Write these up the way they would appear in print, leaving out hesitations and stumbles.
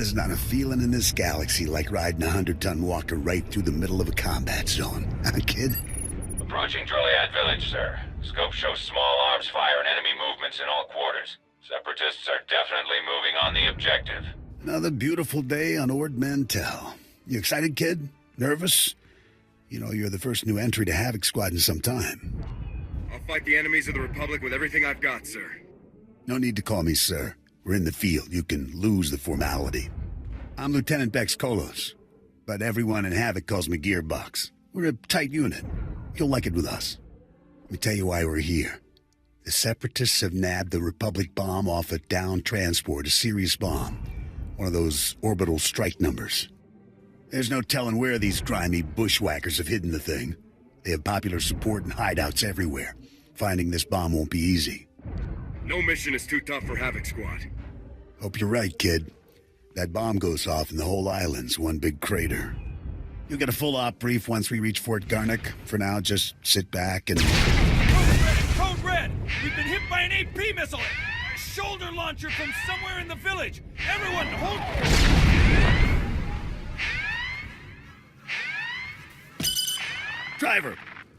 There's not a feeling in this galaxy like riding a 100-ton walker right through the middle of a combat zone. Huh, kid? Approaching Droliad village, sir. Scope shows small arms fire and enemy movements in all quarters. Separatists are definitely moving on the objective. Another beautiful day on Ord Mantell. You excited, kid? Nervous? You know, you're the first new entry to Havoc Squad in some time. I'll fight the enemies of the Republic with everything I've got, sir. No need to call me sir. We're in the field. You can lose the formality. I'm Lieutenant Bex Kolos, but everyone in Havoc calls me Gearbox. We're a tight unit. You'll like it with us. Let me tell you why we're here. The Separatists have nabbed the Republic bomb off a downed transport, a serious bomb. One of those orbital strike numbers. There's no telling where these grimy bushwhackers have hidden the thing. They have popular support and hideouts everywhere. Finding this bomb won't be easy. No mission is too tough for Havoc Squad. Hope you're right, kid. That bomb goes off and the whole island's one big crater. You'll get a full op brief once we reach Fort Garnick. For now, just sit back and... Code Red! We've been hit by an AP missile! A shoulder launcher from somewhere in the village! Everyone, hold...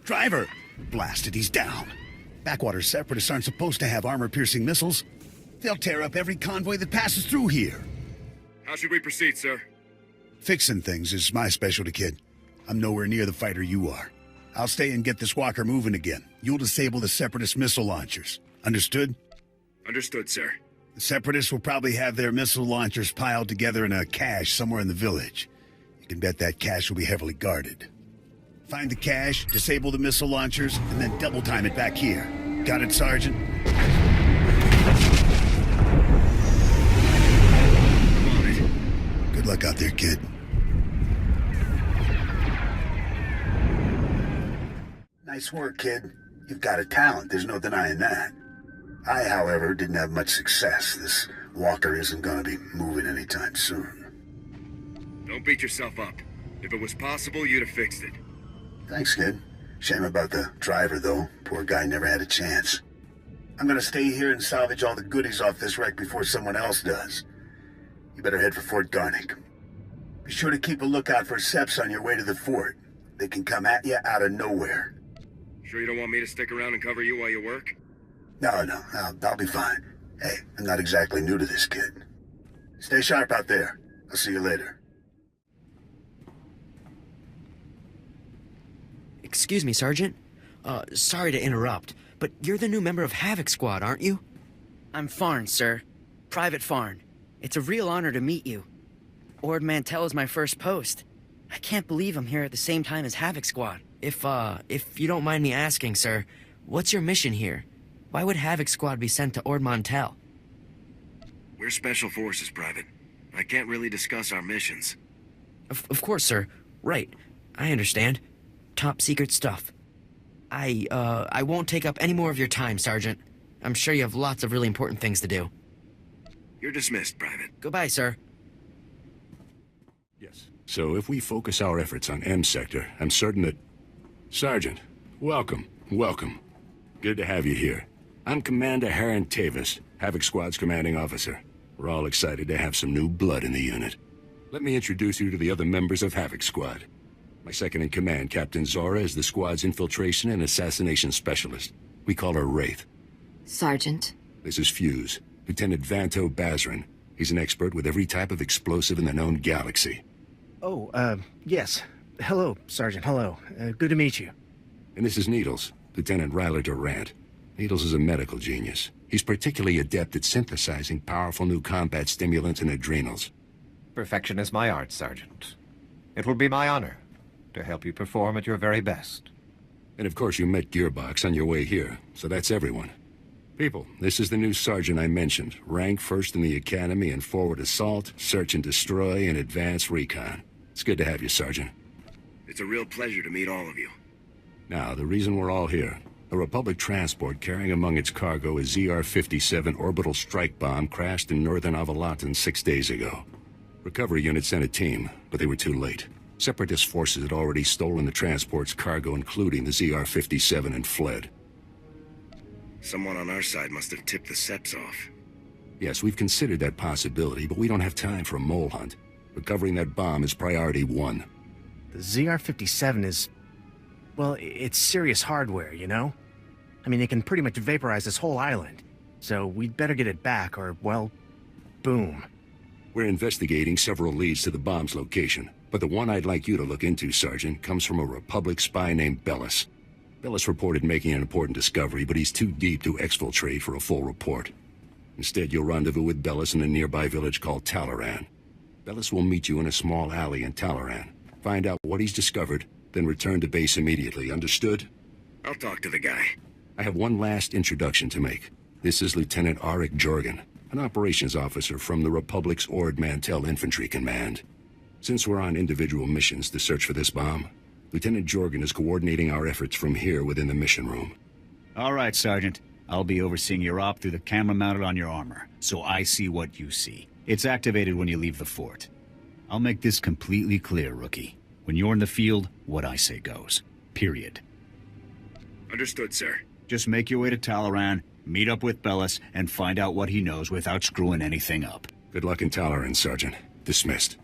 Driver! Blasted, he's down. Backwater Separatists aren't supposed to have armor-piercing missiles. They'll tear up every convoy that passes through here. How should we proceed, sir? Fixing things is my specialty, kid. I'm nowhere near the fighter you are. I'll stay and get this walker moving again. You'll disable the Separatist missile launchers. Understood? Understood, sir. The Separatists will probably have their missile launchers piled together in a cache somewhere in the village. You can bet that cache will be heavily guarded. Find the cache, disable the missile launchers, and then double time it back here. Got it, Sergeant? Good luck out there, kid. Nice work, kid. You've got a talent, there's no denying that. I, however, didn't have much success. This walker isn't gonna be moving anytime soon. Don't beat yourself up. If it was possible, you'd have fixed it. Thanks, kid. Shame about the driver, though. Poor guy never had a chance. I'm gonna stay here and salvage all the goodies off this wreck before someone else does. You better head for Fort Garnick. Be sure to keep a lookout for Seps on your way to the fort. They can come at you out of nowhere. Sure you don't want me to stick around and cover you while you work? No, I'll be fine. Hey, I'm not exactly new to this, kid. Stay sharp out there. I'll see you later. Excuse me, Sergeant. Sorry to interrupt, but you're the new member of Havoc Squad, aren't you? I'm Farn, sir. Private Farn. It's a real honor to meet you. Ord Mantell is my first post. I can't believe I'm here at the same time as Havoc Squad. If you don't mind me asking, sir, what's your mission here? Why would Havoc Squad be sent to Ord Mantell? We're Special Forces, Private. I can't really discuss our missions. Of course, sir. Right. I understand. Top secret stuff. I won't take up any more of your time, Sergeant. I'm sure you have lots of really important things to do. You're dismissed, Private. Goodbye, sir. Yes. So if we focus our efforts on M Sector, I'm certain that... Sergeant, welcome. Good to have you here. I'm Commander Harren Tavis, Havoc Squad's commanding officer. We're all excited to have some new blood in the unit. Let me introduce you to the other members of Havoc Squad. My second-in-command, Captain Zora, is the squad's infiltration and assassination specialist. We call her Wraith. Sergeant. This is Fuse, Lieutenant Vanto Bazrin. He's an expert with every type of explosive in the known galaxy. Oh, yes. Hello, Sergeant, hello. Good to meet you. And this is Needles, Lieutenant Ryler Durant. Needles is a medical genius. He's particularly adept at synthesizing powerful new combat stimulants and adrenals. Perfection is my art, Sergeant. It will be my honor to help you perform at your very best. And of course you met Gearbox on your way here, so that's everyone. People, this is the new sergeant I mentioned. Rank first in the academy in forward assault, search and destroy, and advanced recon. It's good to have you, Sergeant. It's a real pleasure to meet all of you. Now, the reason we're all here. A Republic transport carrying among its cargo a ZR-57 orbital strike bomb crashed in northern Avalatan 6 days ago. Recovery unit sent a team, but they were too late. Separatist forces had already stolen the transport's cargo, including the ZR-57, and fled. Someone on our side must have tipped the Seps off. Yes, we've considered that possibility, but we don't have time for a mole hunt. Recovering that bomb is priority 1. The ZR-57 is... well, it's serious hardware, you know? I mean, it can pretty much vaporize this whole island. So we'd better get it back, or, well, boom. We're investigating several leads to the bomb's location, but the one I'd like you to look into, Sergeant, comes from a Republic spy named Bellis. Bellis reported making an important discovery, but he's too deep to exfiltrate for a full report. Instead, you'll rendezvous with Bellis in a nearby village called Talaran. Bellis will meet you in a small alley in Talaran. Find out what he's discovered, then return to base immediately. Understood? I'll talk to the guy. I have one last introduction to make. This is Lieutenant Arik Jorgen, an operations officer from the Republic's Ord Mantell Infantry Command. Since we're on individual missions to search for this bomb, Lieutenant Jorgen is coordinating our efforts from here within the mission room. All right, Sergeant. I'll be overseeing your op through the camera mounted on your armor, so I see what you see. It's activated when you leave the fort. I'll make this completely clear, Rookie. When you're in the field, what I say goes. Period. Understood, sir. Just make your way to Talaran, meet up with Bellis, and find out what he knows without screwing anything up. Good luck in Talaran, Sergeant. Dismissed.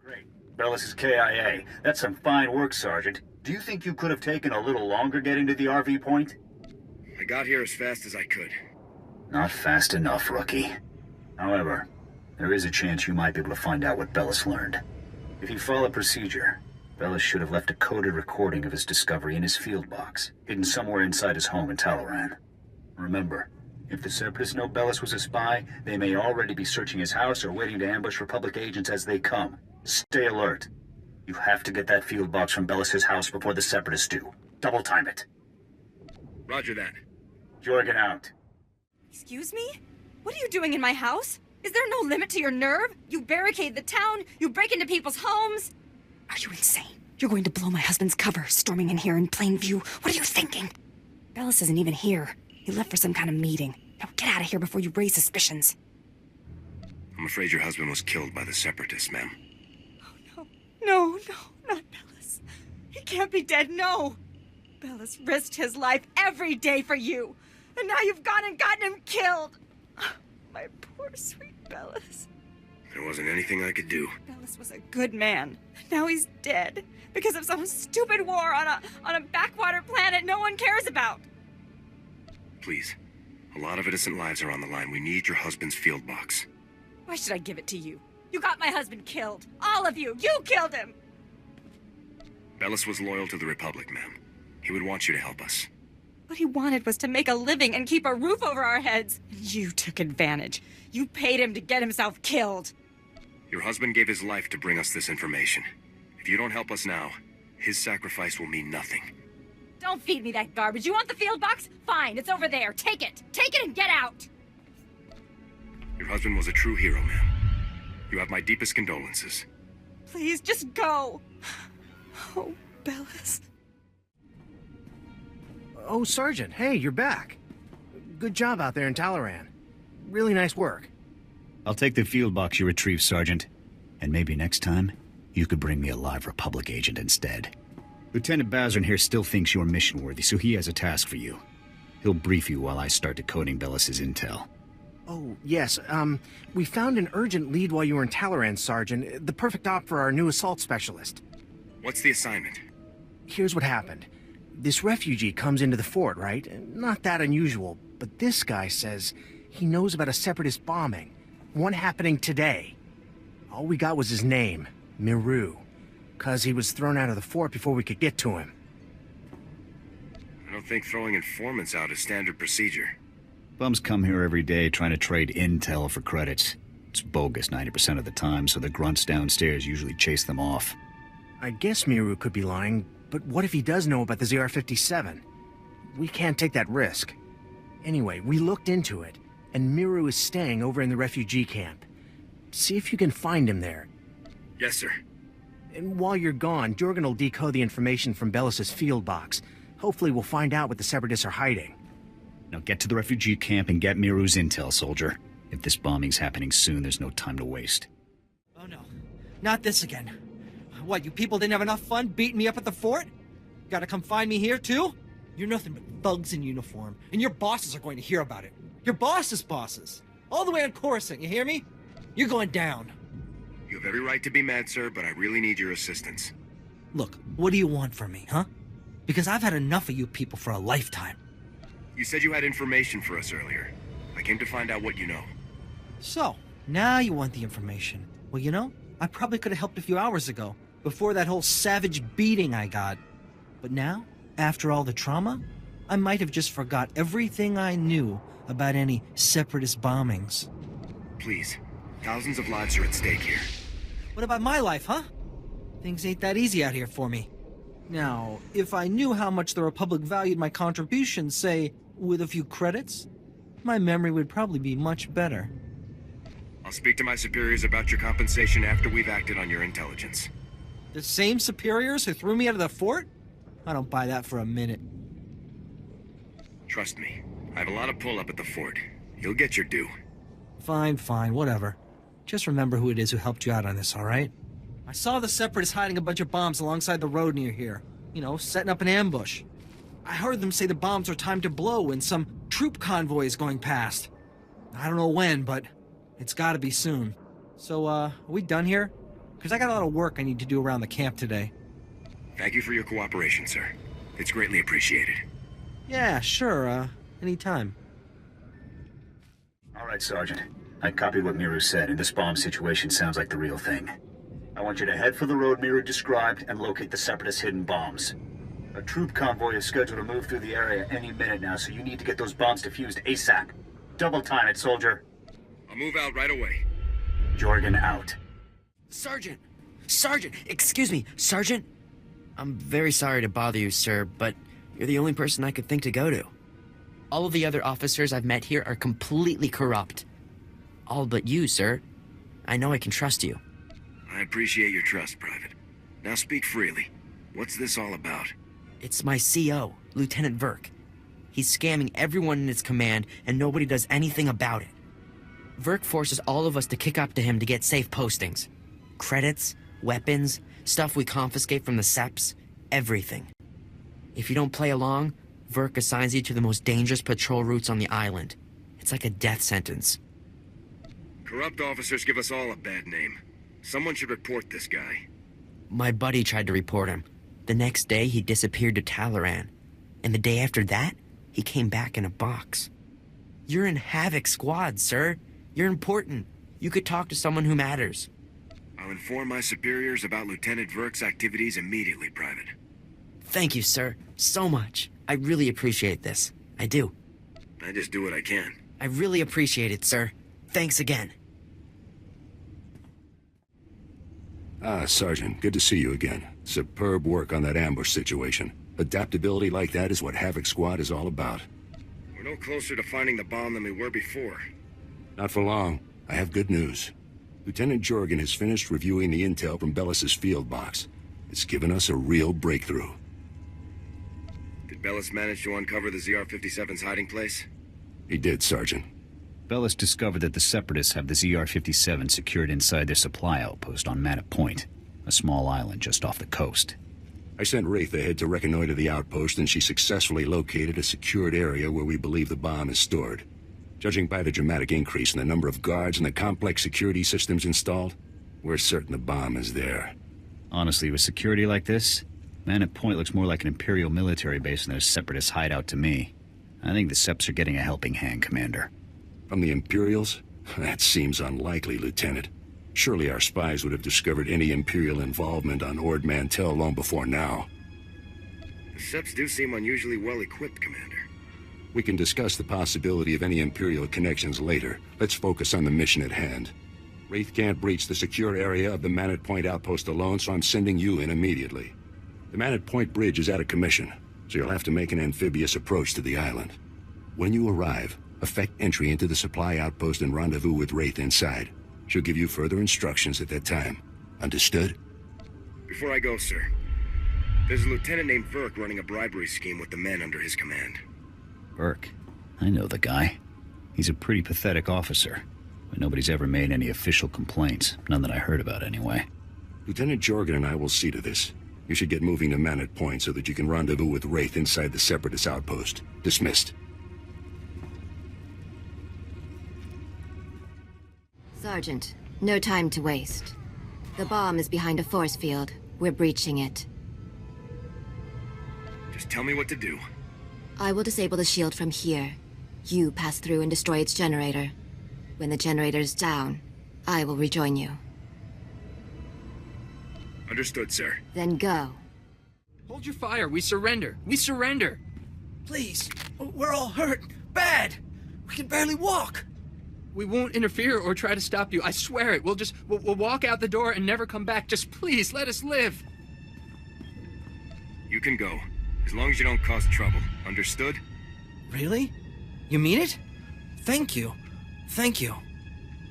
Great. Bellis is KIA. That's some fine work, Sergeant. Do you think you could have taken a little longer getting to the RV point? I got here as fast as I could. Not fast enough, Rookie. However, there is a chance you might be able to find out what Bellis learned. If you follow procedure, Bellis should have left a coded recording of his discovery in his field box, hidden somewhere inside his home in Talaran. Remember, if the Separatists know Bellis was a spy, they may already be searching his house or waiting to ambush Republic agents as they come. Stay alert. You have to get that field box from Bellis's house before the Separatists do. Double time it. Roger that. Jorgen out. Excuse me? What are you doing in my house? Is there no limit to your nerve? You barricade the town, you break into people's homes. Are you insane? You're going to blow my husband's cover, storming in here in plain view. What are you thinking? Bellis isn't even here. He left for some kind of meeting. Now get out of here before you raise suspicions. I'm afraid your husband was killed by the Separatists, ma'am. Oh, no, not Bellis. He can't be dead, no. Bellis risked his life every day for you. And now you've gone and gotten him killed. My poor, sweet Bellis. There wasn't anything I could do. Bellis was a good man. Now he's dead because of some stupid war on a backwater planet no one cares about. Please. A lot of innocent lives are on the line. We need your husband's field box. Why should I give it to you? You got my husband killed. All of you. You killed him. Bellis was loyal to the Republic, ma'am. He would want you to help us. What he wanted was to make a living and keep a roof over our heads. And you took advantage. You paid him to get himself killed. Your husband gave his life to bring us this information. If you don't help us now, his sacrifice will mean nothing. Don't feed me that garbage. You want the field box? Fine, it's over there. Take it. Take it and get out. Your husband was a true hero, ma'am. You have my deepest condolences. Please, just go. Oh, Bellis. Oh, Sergeant, hey, you're back. Good job out there in Talaran. Really nice work. I'll take the field box you retrieved, Sergeant. And maybe next time, you could bring me a live Republic agent instead. Lieutenant Bazrin here still thinks you're mission-worthy, so he has a task for you. He'll brief you while I start decoding Bellis's intel. Oh, yes, we found an urgent lead while you were in Talaran, Sergeant. The perfect op for our new assault specialist. What's the assignment? Here's what happened. This refugee comes into the fort, right? Not that unusual, but this guy says he knows about a Separatist bombing. One happening today. All we got was his name, Miru, 'cause he was thrown out of the fort before we could get to him. I don't think throwing informants out is standard procedure. Bums come here every day trying to trade intel for credits. It's bogus 90% of the time, so the grunts downstairs usually chase them off. I guess Miru could be lying, but what if he does know about the ZR-57? We can't take that risk. Anyway, we looked into it, and Miru is staying over in the refugee camp. See if you can find him there. Yes, sir. And while you're gone, Jorgen will decode the information from Bellis's field box. Hopefully we'll find out what the Separatists are hiding. Now get to the refugee camp and get Miru's intel, soldier. If this bombing's happening soon, there's no time to waste. Oh no, not this again. What, you people didn't have enough fun beating me up at the fort? Gotta come find me here too? You're nothing but thugs in uniform, and your bosses are going to hear about it. Your boss's bosses. All the way on Coruscant, you hear me? You're going down. You have every right to be mad, sir, but I really need your assistance. Look, what do you want from me, huh? Because I've had enough of you people for a lifetime. You said you had information for us earlier. I came to find out what you know. So, now you want the information. Well, you know, I probably could have helped a few hours ago, before that whole savage beating I got. But now, after all the trauma, I might have just forgot everything I knew about any separatist bombings. Please, thousands of lives are at stake here. What about my life, huh? Things ain't that easy out here for me. Now, if I knew how much the Republic valued my contributions, say, with a few credits, my memory would probably be much better. I'll speak to my superiors about your compensation after we've acted on your intelligence. The same superiors who threw me out of the fort? I don't buy that for a minute. Trust me, I have a lot of pull-up at the fort. You'll get your due. Fine, whatever. Just remember who it is who helped you out on this, all right? I saw the Separatists hiding a bunch of bombs alongside the road near here. You know, setting up an ambush. I heard them say the bombs are timed to blow when some troop convoy is going past. I don't know when, but it's gotta be soon. So, are we done here? Because I got a lot of work I need to do around the camp today. Thank you for your cooperation, sir. It's greatly appreciated. Yeah, sure, anytime. All right, Sergeant. I copied what Miru said, and this bomb situation sounds like the real thing. I want you to head for the road Miru described and locate the Separatist hidden bombs. A troop convoy is scheduled to move through the area any minute now, so you need to get those bombs defused ASAP. Double time it, soldier. I'll move out right away. Jorgen out. Sergeant! Excuse me, Sergeant? I'm very sorry to bother you, sir, but you're the only person I could think to go to. All of the other officers I've met here are completely corrupt. All but you, sir. I know I can trust you. I appreciate your trust, Private. Now speak freely. What's this all about? It's my CO, Lieutenant Verk. He's scamming everyone in his command, and nobody does anything about it. Verk forces all of us to kick up to him to get safe postings. Credits, weapons, stuff we confiscate from the Seps, everything. If you don't play along, Verk assigns you to the most dangerous patrol routes on the island. It's like a death sentence. Corrupt officers give us all a bad name. Someone should report this guy. My buddy tried to report him. The next day, he disappeared to Talaran. And the day after that, he came back in a box. You're in Havoc's squad, sir. You're important. You could talk to someone who matters. I'll inform my superiors about Lieutenant Verk's activities immediately, Private. Thank you, sir. So much. I really appreciate this. I do. I just do what I can. I really appreciate it, sir. Thanks again. Sergeant, good to see you again. Superb work on that ambush situation. Adaptability like that is what Havoc Squad is all about. We're no closer to finding the bomb than we were before. Not for long. I have good news. Lieutenant Jorgen has finished reviewing the intel from Bellis's field box. It's given us a real breakthrough. Did Bellis manage to uncover the ZR-57's hiding place? He did, Sergeant. Bellis discovered that the Separatists have the ZR-57 secured inside their supply outpost on Manor Point, a small island just off the coast. I sent Wraith ahead to reconnoiter the outpost, and she successfully located a secured area where we believe the bomb is stored. Judging by the dramatic increase in the number of guards and the complex security systems installed, we're certain the bomb is there. Honestly, with security like this, Manor Point looks more like an Imperial military base than a Separatist hideout to me. I think the Seps are getting a helping hand, Commander. From the Imperials? That seems unlikely, Lieutenant. Surely our spies would have discovered any Imperial involvement on Ord Mantell long before now. The Seps do seem unusually well-equipped, Commander. We can discuss the possibility of any Imperial connections later. Let's focus on the mission at hand. Wraith can't breach the secure area of the Manor Point outpost alone, so I'm sending you in immediately. The Manor Point bridge is out of commission, so you'll have to make an amphibious approach to the island. When you arrive, effect entry into the supply outpost and rendezvous with Wraith inside. She'll give you further instructions at that time. Understood? Before I go, sir, there's a lieutenant named Verk running a bribery scheme with the men under his command. Verk? I know the guy. He's a pretty pathetic officer, but nobody's ever made any official complaints. None that I heard about, anyway. Lieutenant Jorgen and I will see to this. You should get moving to man at point so that you can rendezvous with Wraith inside the Separatist outpost. Dismissed. Sergeant, no time to waste. The bomb is behind a force field. We're breaching it. Just tell me what to do. I will disable the shield from here. You pass through and destroy its generator. When the generator's down, I will rejoin you. Understood, sir. Then go. Hold your fire. We surrender. We surrender. Please. We're all hurt. Bad. We can barely walk. We won't interfere or try to stop you. I swear it. We'll walk out the door and never come back. Just please, let us live. You can go. As long as you don't cause trouble. Understood? Really? You mean it? Thank you. Thank you.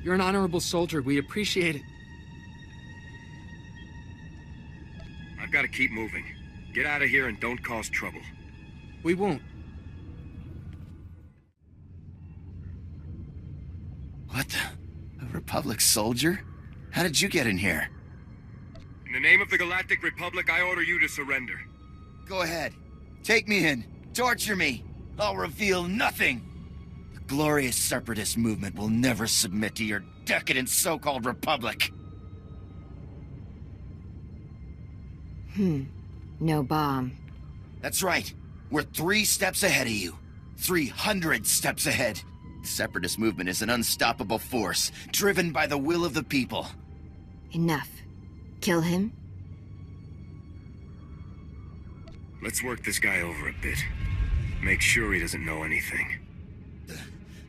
You're an honorable soldier. We appreciate it. I've got to keep moving. Get out of here and don't cause trouble. We won't. What the? A Republic soldier? How did you get in here? In the name of the Galactic Republic, I order you to surrender. Go ahead. Take me in. Torture me. I'll reveal nothing. The glorious Separatist movement will never submit to your decadent so-called Republic. No bomb. That's right. We're 3 steps ahead of you. 300 steps ahead. The Separatist movement is an unstoppable force, driven by the will of the people. Enough. Kill him? Let's work this guy over a bit. Make sure he doesn't know anything.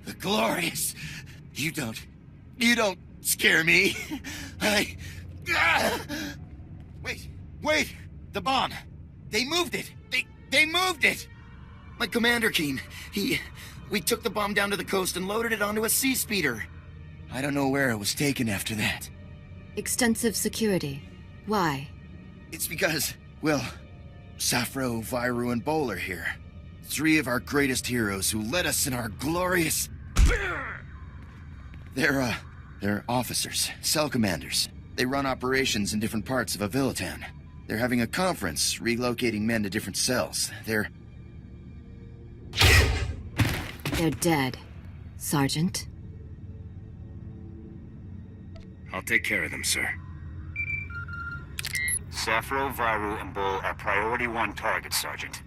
The glorious... You don't scare me. Wait! The bomb! They moved it! They moved it! My commander, Keen, we took the bomb down to the coast and loaded it onto a sea speeder. I don't know where it was taken after that. Extensive security. Why? It's because, well, SWTOR, Viru, and Bol are here. 3 of our greatest heroes who led us in our glorious... They're officers, cell commanders. They run operations in different parts of Avillatown. They're having a conference, relocating men to different cells. They're dead, Sergeant. I'll take care of them, sir. SWTOR, Viru, and Bol are priority 1 targets, Sergeant.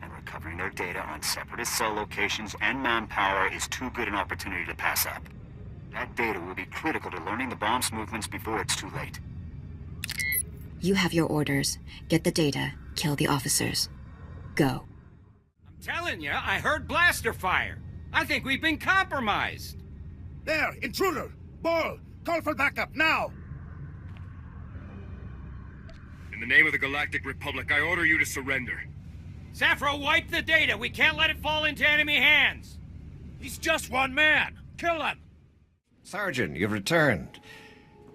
And recovering their data on Separatist cell locations and manpower is too good an opportunity to pass up. That data will be critical to learning the bomb's movements before it's too late. You have your orders. Get the data, kill the officers. Go. I'm telling you, I heard blaster fire. I think we've been compromised. There, intruder! Bol, call for backup, now! In the name of the Galactic Republic, I order you to surrender. SWTOR, wipe the data. We can't let it fall into enemy hands. He's just one man. Kill him. Sergeant, you've returned.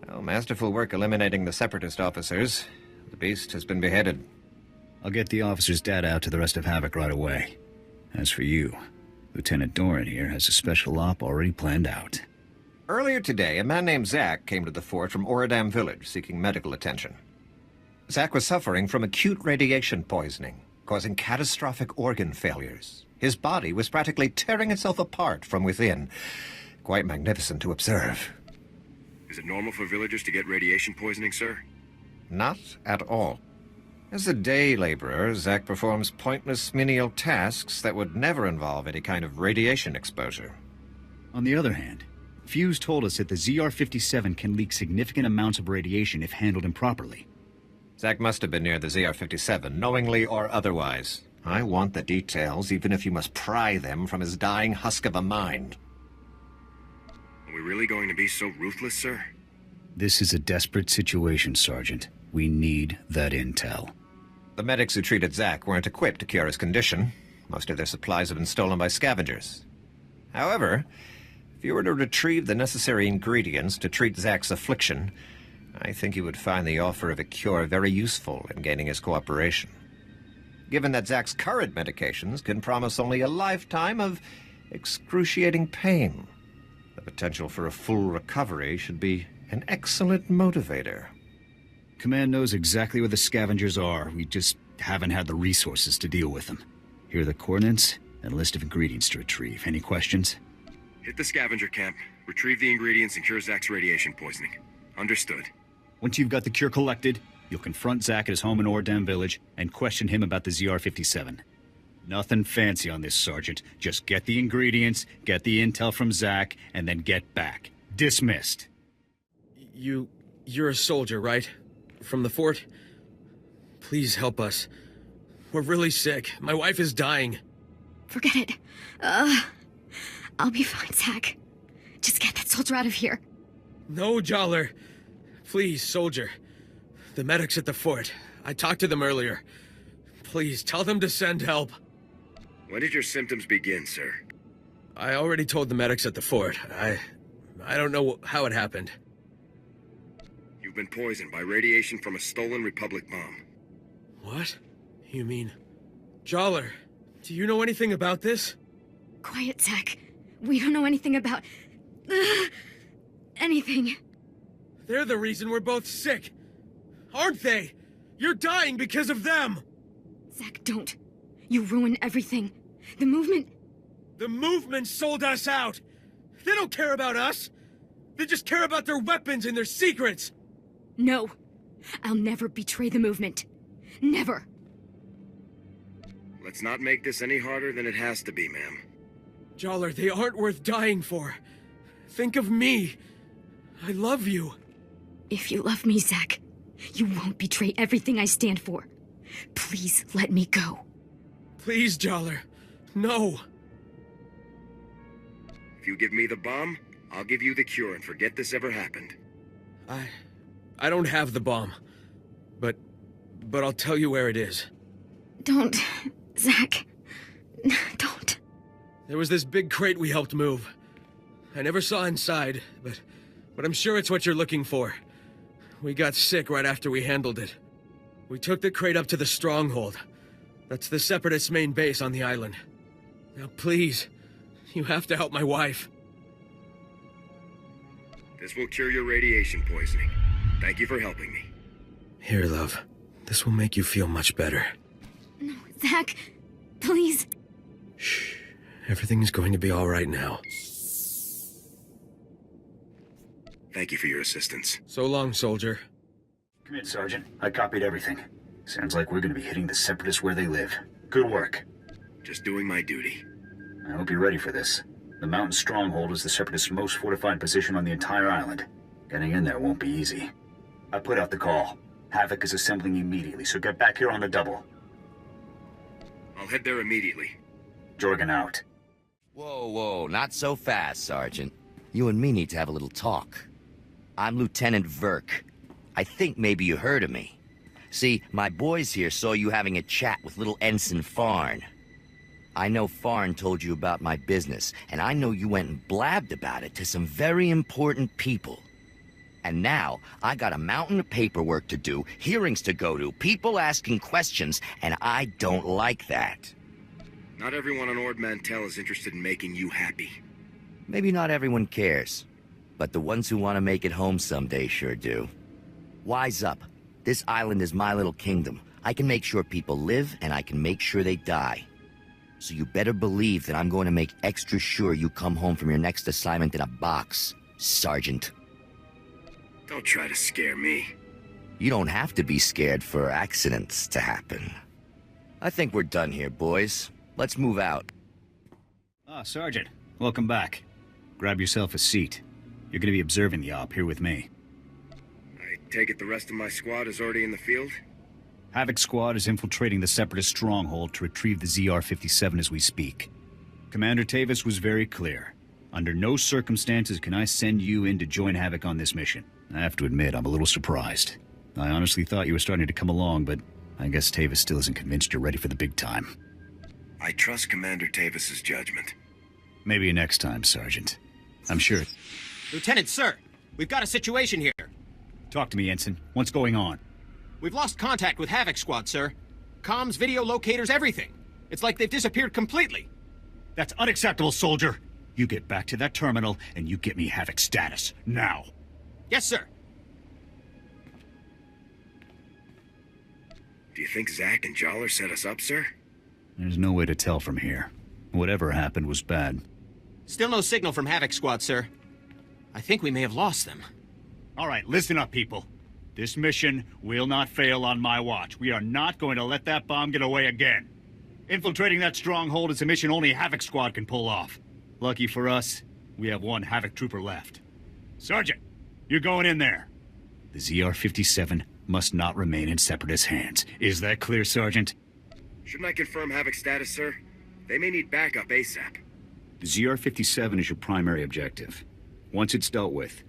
Well, masterful work eliminating the Separatist officers. The beast has been beheaded. I'll get the officers' data out to the rest of Havoc right away. As for you, Lieutenant Doran here has a special op already planned out. Earlier today, a man named Zach came to the fort from Ord village seeking medical attention. Zach was suffering from acute radiation poisoning, causing catastrophic organ failures. His body was practically tearing itself apart from within. Quite magnificent to observe. Is it normal for villagers to get radiation poisoning, sir? Not at all. As a day laborer, Zach performs pointless menial tasks that would never involve any kind of radiation exposure. On the other hand, Fuse told us that the ZR-57 can leak significant amounts of radiation if handled improperly. Zach must have been near the ZR-57, knowingly or otherwise. I want the details, even if you must pry them from his dying husk of a mind. Are we really going to be so ruthless, sir? This is a desperate situation, Sergeant. We need that intel. The medics who treated Zach weren't equipped to cure his condition. Most of their supplies have been stolen by scavengers. However, if you were to retrieve the necessary ingredients to treat Zach's affliction, I think you would find the offer of a cure very useful in gaining his cooperation. Given that Zach's current medications can promise only a lifetime of excruciating pain, the potential for a full recovery should be an excellent motivator. Command knows exactly where the scavengers are. We just haven't had the resources to deal with them. Here are the coordinates and a list of ingredients to retrieve. Any questions? Hit the scavenger camp, retrieve the ingredients, and cure Zach's radiation poisoning. Understood. Once you've got the cure collected, you'll confront Zach at his home in Ord Village and question him about the ZR-57. Nothing fancy on this, Sergeant. Just get the ingredients, get the intel from Zach, and then get back. Dismissed. You're a soldier, right? From the fort? Please help us. We're really sick. My wife is dying. Forget it. I'll be fine, Zach. Just get that soldier out of here. No, Joller. Please, soldier. The medics at the fort. I talked to them earlier. Please, tell them to send help. When did your symptoms begin, sir? I already told the medics at the fort. I don't know how it happened. You've been poisoned by radiation from a stolen Republic bomb. What? You mean... Joller, do you know anything about this? Quiet, Zach. We don't know anything about... anything. They're the reason we're both sick. Aren't they? You're dying because of them! Zach, don't. You ruin everything. The movement... The movement sold us out! They don't care about us! They just care about their weapons and their secrets! No. I'll never betray the movement. Never. Let's not make this any harder than it has to be, ma'am. Joller, they aren't worth dying for. Think of me. I love you. If you love me, Zach, you won't betray everything I stand for. Please let me go. Please, Joller. No. If you give me the bomb, I'll give you the cure and forget this ever happened. I don't have the bomb. But I'll tell you where it is. Don't, Zach. Don't. There was this big crate we helped move. I never saw inside, but I'm sure it's what you're looking for. We got sick right after we handled it. We took the crate up to the stronghold. That's the Separatists' main base on the island. Now please, you have to help my wife. This will cure your radiation poisoning. Thank you for helping me. Here, love. This will make you feel much better. No, Zach, please. Shh. Everything's going to be all right now. Thank you for your assistance. So long, soldier. Come in, Sergeant. I copied everything. Sounds like we're going to be hitting the Separatists where they live. Good work. Just doing my duty. I hope you're ready for this. The mountain stronghold is the Separatists' most fortified position on the entire island. Getting in there won't be easy. I put out the call. Havoc is assembling immediately, so get back here on the double. I'll head there immediately. Jorgen out. Whoa, not so fast, Sergeant. You and me need to have a little talk. I'm Lieutenant Verk. I think maybe you heard of me. See, my boys here saw you having a chat with little Ensign Farn. I know Farn told you about my business, and I know you went and blabbed about it to some very important people. And now, I got a mountain of paperwork to do, hearings to go to, people asking questions, and I don't like that. Not everyone on Ord Mantell is interested in making you happy. Maybe not everyone cares, but the ones who want to make it home someday sure do. Wise up. This island is my little kingdom. I can make sure people live, and I can make sure they die. So you better believe that I'm going to make extra sure you come home from your next assignment in a box, Sergeant. Don't try to scare me. You don't have to be scared for accidents to happen. I think we're done here, boys. Let's move out. Ah, Sergeant. Welcome back. Grab yourself a seat. You're going to be observing the op here with me. I take it the rest of my squad is already in the field? Havoc Squad is infiltrating the Separatist stronghold to retrieve the ZR-57 as we speak. Commander Tavis was very clear. Under no circumstances can I send you in to join Havoc on this mission. I have to admit, I'm a little surprised. I honestly thought you were starting to come along, but I guess Tavis still isn't convinced you're ready for the big time. I trust Commander Tavis's judgment. Maybe next time, Sergeant. I'm sure. Lieutenant, sir, we've got a situation here. Talk to me, Ensign. What's going on? We've lost contact with Havoc Squad, sir. Comms, video locators, everything. It's like they've disappeared completely. That's unacceptable, soldier. You get back to that terminal, and you get me Havoc status, now. Yes, sir. Do you think Zack and Joller set us up, sir? There's no way to tell from here. Whatever happened was bad. Still no signal from Havoc Squad, sir. I think we may have lost them. All right, listen up, people. This mission will not fail on my watch. We are not going to let that bomb get away again. Infiltrating that stronghold is a mission only Havoc Squad can pull off. Lucky for us, we have one Havoc trooper left. Sergeant, you're going in there. The ZR-57 must not remain in Separatist hands. Is that clear, Sergeant? Shouldn't I confirm Havoc's status, sir? They may need backup ASAP. The ZR-57 is your primary objective. Once it's dealt with,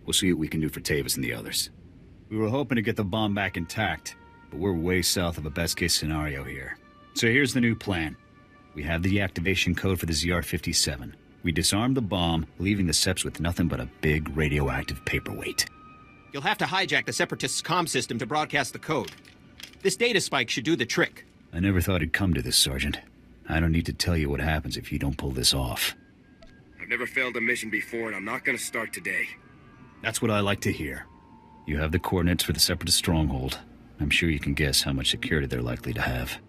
we'll see what we can do for Tavis and the others. We were hoping to get the bomb back intact, but we're way south of a best-case scenario here. So here's the new plan. We have the activation code for the ZR-57. We disarm the bomb, leaving the Seps with nothing but a big radioactive paperweight. You'll have to hijack the Separatists' comm system to broadcast the code. This data spike should do the trick. I never thought it'd come to this, Sergeant. I don't need to tell you what happens if you don't pull this off. I've never failed a mission before, and I'm not gonna start today. That's what I like to hear. You have the coordinates for the Separatist stronghold. I'm sure you can guess how much security they're likely to have.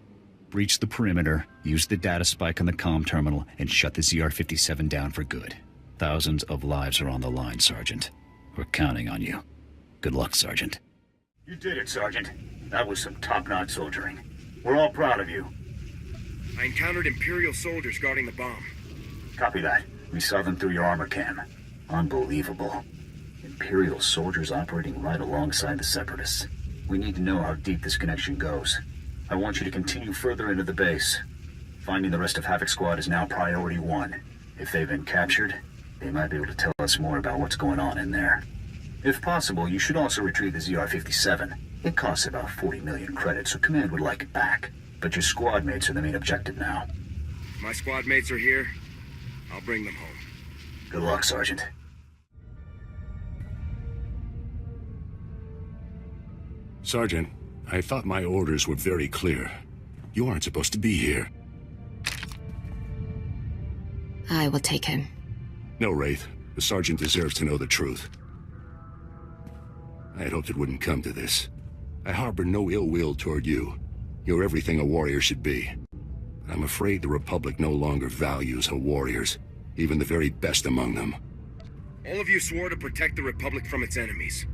Breach the perimeter, use the data spike on the comm terminal, and shut the ZR-57 down for good. Thousands of lives are on the line, Sergeant. We're counting on you. Good luck, Sergeant. You did it, Sergeant. That was some top-notch soldiering. We're all proud of you. I encountered Imperial soldiers guarding the bomb. Copy that. We saw them through your armor cam. Unbelievable. Imperial soldiers operating right alongside the Separatists. We need to know how deep this connection goes. I want you to continue further into the base. Finding the rest of Havoc Squad is now priority 1. If they've been captured, they might be able to tell us more about what's going on in there. If possible, you should also retrieve the ZR-57. It costs about 40 million credits, so Command would like it back. But your squad mates are the main objective now. If my squad mates are here, I'll bring them home. Good luck, Sergeant. Sergeant, I thought my orders were very clear. You aren't supposed to be here. I will take him. No, Wraith. The Sergeant deserves to know the truth. I had hoped it wouldn't come to this. I harbor no ill will toward you. You're everything a warrior should be. I'm afraid the Republic no longer values her warriors, even the very best among them. All of you swore to protect the Republic from its enemies.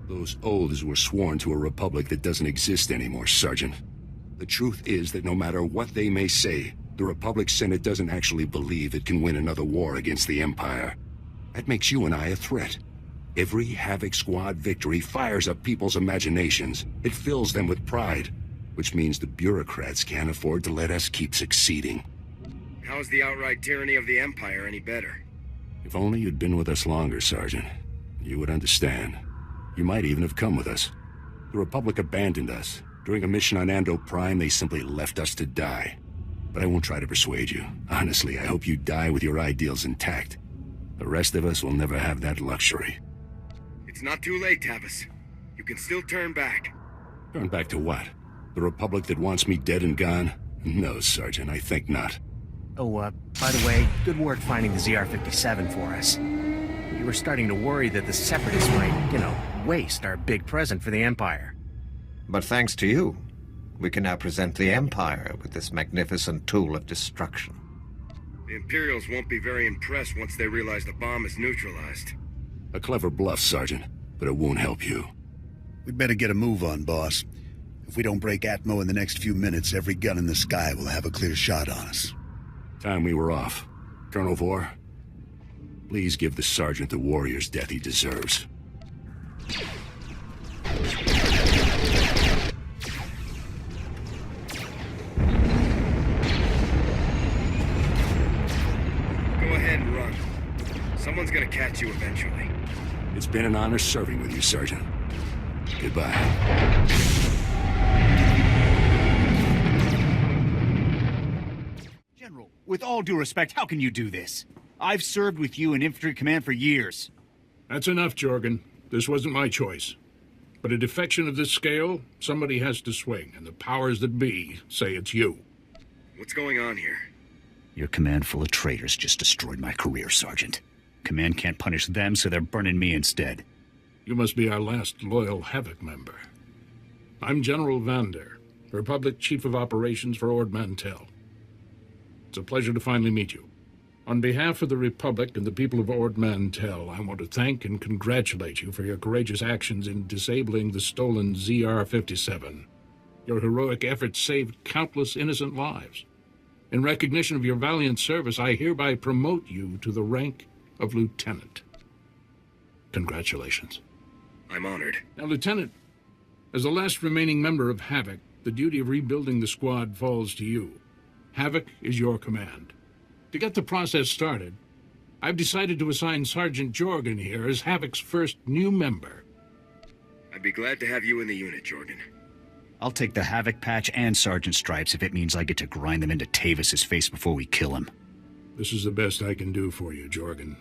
Those oaths were sworn to a Republic that doesn't exist anymore, Sergeant. The truth is that no matter what they may say, the Republic Senate doesn't actually believe it can win another war against the Empire. That makes you and I a threat. Every Havoc Squad victory fires up people's imaginations. It fills them with pride, which means the bureaucrats can't afford to let us keep succeeding. How's the outright tyranny of the Empire any better? If only you'd been with us longer, Sergeant. You would understand. You might even have come with us. The Republic abandoned us. During a mission on Ando Prime, they simply left us to die. But I won't try to persuade you. Honestly, I hope you die with your ideals intact. The rest of us will never have that luxury. It's not too late, Tavis. You can still turn back. Turn back to what? The Republic that wants me dead and gone? No, Sergeant, I think not. Oh, by the way, good work finding the ZR-57 for us. We were starting to worry that the Separatists might, waste our big present for the Empire. But thanks to you, we can now present the Empire with this magnificent tool of destruction. The Imperials won't be very impressed once they realize the bomb is neutralized. A clever bluff, Sergeant, but it won't help you. We'd better get a move on, boss. If we don't break Atmo in the next few minutes, every gun in the sky will have a clear shot on us. Time we were off. Colonel Vor, please give the Sergeant the warrior's death he deserves. Go ahead and run. Someone's gonna catch you eventually. It's been an honor serving with you, Sergeant. Goodbye. General, with all due respect, how can you do this? I've served with you in Infantry Command for years. That's enough, Jorgen. This wasn't my choice. But a defection of this scale, somebody has to swing, and the powers that be say it's you. What's going on here? Your command full of traitors just destroyed my career, Sergeant. Command can't punish them, so they're burning me instead. You must be our last loyal Havoc member. I'm General Vander, Republic Chief of Operations for Ord Mantell. It's a pleasure to finally meet you. On behalf of the Republic and the people of Ord Mantell, I want to thank and congratulate you for your courageous actions in disabling the stolen ZR-57. Your heroic efforts saved countless innocent lives. In recognition of your valiant service, I hereby promote you to the rank of Lieutenant. Congratulations. I'm honored. Now, Lieutenant, as the last remaining member of Havoc, the duty of rebuilding the squad falls to you. Havoc is your command. To get the process started, I've decided to assign Sergeant Jorgen here as Havoc's first new member. I'd be glad to have you in the unit, Jorgen. I'll take the Havoc patch and Sergeant Stripes if it means I get to grind them into Tavis's face before we kill him. This is the best I can do for you, Jorgen.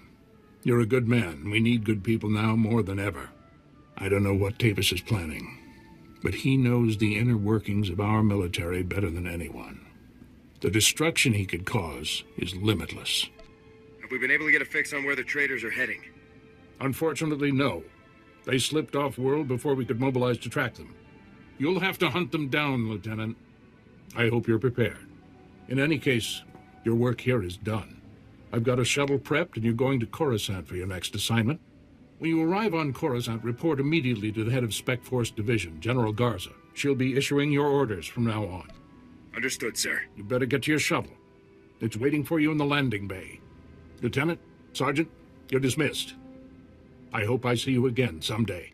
You're a good man. We need good people now more than ever. I don't know what Tavis is planning, but he knows the inner workings of our military better than anyone. The destruction he could cause is limitless. Have we been able to get a fix on where the traitors are heading? Unfortunately, no. They slipped off-world before we could mobilize to track them. You'll have to hunt them down, Lieutenant. I hope you're prepared. In any case, your work here is done. I've got a shuttle prepped, and you're going to Coruscant for your next assignment. When you arrive on Coruscant, report immediately to the head of Spec Force Division, General Garza. She'll be issuing your orders from now on. Understood, sir. You better get to your shuttle. It's waiting for you in the landing bay. Lieutenant, Sergeant, you're dismissed. I hope I see you again someday.